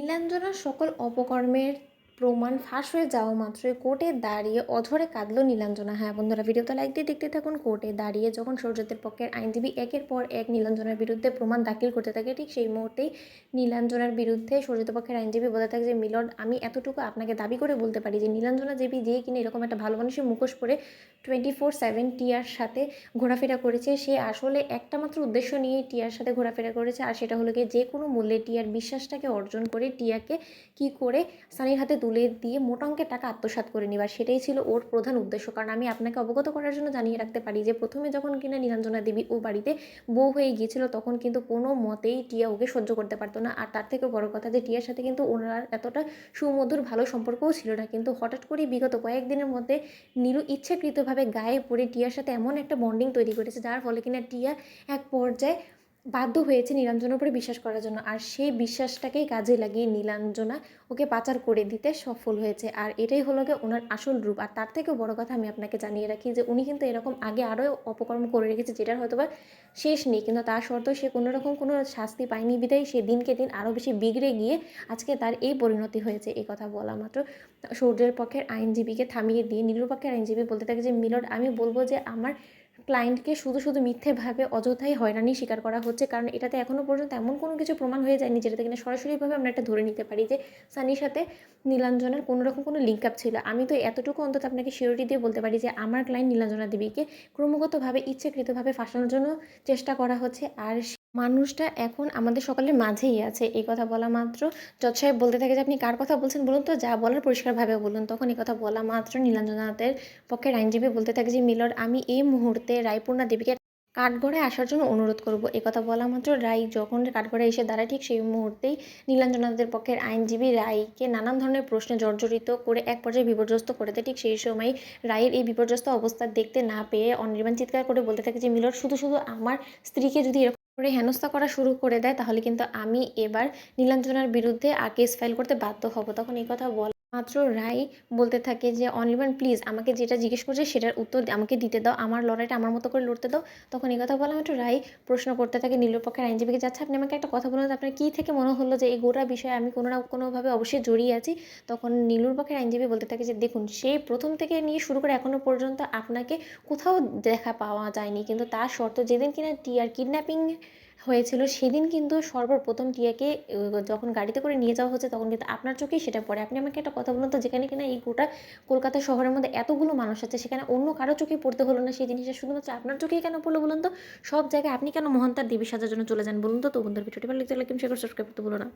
নীলাঞ্জনার সকল অপকর্মের প্রমাণ ফাঁস হয়ে যাওয়া মাত্রই কোর্টে দাঁড়িয়ে অঝরে কাঁদল নীলাঞ্জনা। হ্যাঁ বন্ধুরা, ভিডিওতে লাইক দিয়ে দেখতে থাকুন। কোর্টে দাঁড়িয়ে যখন সৌর্যদের পক্ষের আইনজীবী একের পর এক নীলাঞ্জনার বিরুদ্ধে প্রমাণ দাখিল করতে থাকে, ঠিক সেই মুহূর্তেই নীলাঞ্জনার বিরুদ্ধে সৌর্যদের পক্ষের আইনজীবী বলতে থাকে যে, মিলর্ড, আমি এতটুকু আপনাকে দাবি করে বলতে পারি যে নীলাঞ্জনা দেবী যে কিনা এরকম একটা ভালো মানুষের মুখোশ পরে 24/7 টিয়ার সাথে ঘোরাফেরা করেছে, সে আসলে একটা মাত্র উদ্দেশ্য নিয়ে টিয়ার সাথে ঘোরাফেরা করেছে, আর সেটা হলো গিয়ে যে কোনো মূল্যে টিয়ার বিশ্বাসটাকে অর্জন করে টিয়াকে কি করে সানির হাতে তুলে দিয়ে মোটা অঙ্কের টাকা আত্মসাৎ করে নেবার, সেটাই ছিল ওর প্রধান উদ্দেশ্য। কারণ আমি আপনাকে অবগত করার জন্য জানিয়ে রাখতে পারি যে প্রথমে যখন কিনা নীলাঞ্জনা দেবী ও বাড়িতে বউ হয়ে গিয়েছিল, তখন কিন্তু কোনো মতেই টিয়া ওকে সহ্য করতে পারতো না। আর তার থেকে বড় কথা যে টিয়ার সাথে কিন্তু ওনার এতটা সুমধুর ভালো সম্পর্কও ছিল না, কিন্তু হঠাৎ করেই বিগত কয়েকদিনের মধ্যে নীলু ইচ্ছাকৃতভাবে গায়ে পড়ে টিয়ার সাথে এমন একটা বন্ডিং তৈরি করেছে, যার ফলে কিনা টিয়া এক পর্যায়ে বাধ্য হয়েছে নীলাঞ্জনার উপরে বিশ্বাস করার জন্য। আর সেই বিশ্বাসটাকেই কাজে লাগিয়ে নীলাঞ্জনা ওকে পাচার করে দিতে সফল হয়েছে। আর এটাই হলো গিয়ে ওনার আসল রূপ। আর তার থেকেও বড় কথা আমি আপনাকে জানিয়ে রাখি যে উনি কিন্তু এরকম আগে আরও অপকর্ম করে রেখেছে, যেটার হয়তো বা শেষ নেই, কিন্তু তার সত্ত্বেও সে কোনো রকম কোনো শাস্তি পায়নি বিধায় সে দিনকে দিন আরও বেশি বিগড়ে গিয়ে আজকে তার এই পরিণতি হয়েছে। এই কথা বলা মাত্র সৌর্যের পক্ষের আইনজীবীকে থামিয়ে দিয়ে নীলুর পক্ষের আইনজীবী বলতে থাকে যে, মিলর্ড, আমি বলবো যে আমার ক্লায়েন্টকে শুধু শুধু মিথ্যেভাবে অযথাই হয়রানি স্বীকার করা হচ্ছে, কারণ এটাতে এখনও পর্যন্ত এমন কোনো কিছু প্রমাণ হয়ে যায়নি যেটাতে কিনা সরাসরিভাবে আমরা এটা ধরে নিতে পারি যে সানির সাথে নীলাঞ্জনার কোনো রকম কোনো লিঙ্ক আপ ছিল। আমি তো এতটুকু অন্তত আপনাকে সিওরিটি দিয়ে বলতে পারি যে আমার ক্লায়েন্ট নীলাঞ্জনা দেবীকে ক্রমাগতভাবে ইচ্ছাকৃতভাবে ফাঁসানোর জন্য চেষ্টা করা হচ্ছে, আর মানুষটা এখন আমাদের সকলের মাঝেই আছে। এই কথা বলা মাত্র জজ সাহেব বলতে থাকে যে, আপনি কার কথা বলছেন বলুন তো, যা বলার পরিষ্কারভাবে বলুন। তখন এই কথা বলা মাত্র নীলাঞ্জনাদের পক্ষের আইনজীবী বলতে থাকে যে, মিলর্ড, আমি এই মুহূর্তে রায়পূর্ণা দেবীকে কাঠগড়ায় আসার জন্য অনুরোধ করব। কথা বলা মাত্র রায় যখন কাঠগড়ায় এসে দাঁড়ায়, ঠিক সেই মুহূর্তেই নীলাঞ্জনাদের পক্ষের আইনজীবী রায়কে নানান ধরনের প্রশ্নে জর্জরিত করে এক পর্যায়ে বিপর্যস্ত করে দেয়। ঠিক সেই সময় রায়ের এই বিপর্যস্ত অবস্থা দেখতে না পেয়ে অনির্বাণ চিৎকার করে বলতে থাকে যে, মিলর্ড, শুধু শুধু আমার স্ত্রীকে যদি এরকম করে হেনস্থা করা শুরু করে দেয়, তাহলে কিন্তু আমি এবার নীলাঞ্জনার বিরুদ্ধে কেস ফাইল করতে বাধ্য হব। তখন এই কথা বলা মাত্র রায় বলতে থাকে যে, অনির্বাণ, প্লিজ আমাকে যেটা জিজ্ঞেস করছে সেটার উত্তর আমাকে দিতে দাও, আমার লড়াইটা আমার মতো করে লড়তে দাও। তখন এই কথা বলা মাত্র রায় প্রশ্ন করতে থাকে নীলুর পক্ষের আইনজীবীকে, যাচ্ছে আপনি আমাকে একটা কথা বলুন, আপনার কী থেকে মনে হলো যে এই গোটা বিষয়ে আমি কোনো না কোনোভাবে অবশ্যই জড়িয়ে আছি। তখন নীলুর পক্ষের আইনজীবী বলতে থাকে যে, দেখুন, সেই প্রথম থেকে নিয়ে শুরু করে এখনও পর্যন্ত আপনাকে কোথাও দেখা পাওয়া যায়নি, কিন্তু তার শর্ত যেদিন কিনা টিয়ার কিডন্যাপিং হয়েছিল সেদিন কিন্তু সর্বপ্রথম টিয়াকে যখন গাড়িতে করে নিয়ে যাওয়া হচ্ছে, তখন কিন্তু আপনার চোখেই সেটা পড়ে। আপনি আমাকে একটা কথা বলুন তো, যেখানে কিনা এই গোটা কলকাতা শহরের মধ্যে এতগুলো মানুষ আছে, সেখানে অন্য কারো চোখে পড়তে হলো না সেই জিনিসটা, শুধুমাত্র আপনার চোখেই কেন পড়লো বলুন তো? সব জায়গায় আপনি কেন মহান্তার দেবী সাজার জন্য চলে যান বলুন তো? তো বন্ধুর ভিডিওটি ভালো লাগলে লাইক, শেয়ার, সাবস্ক্রাইব করতে ভুলো না।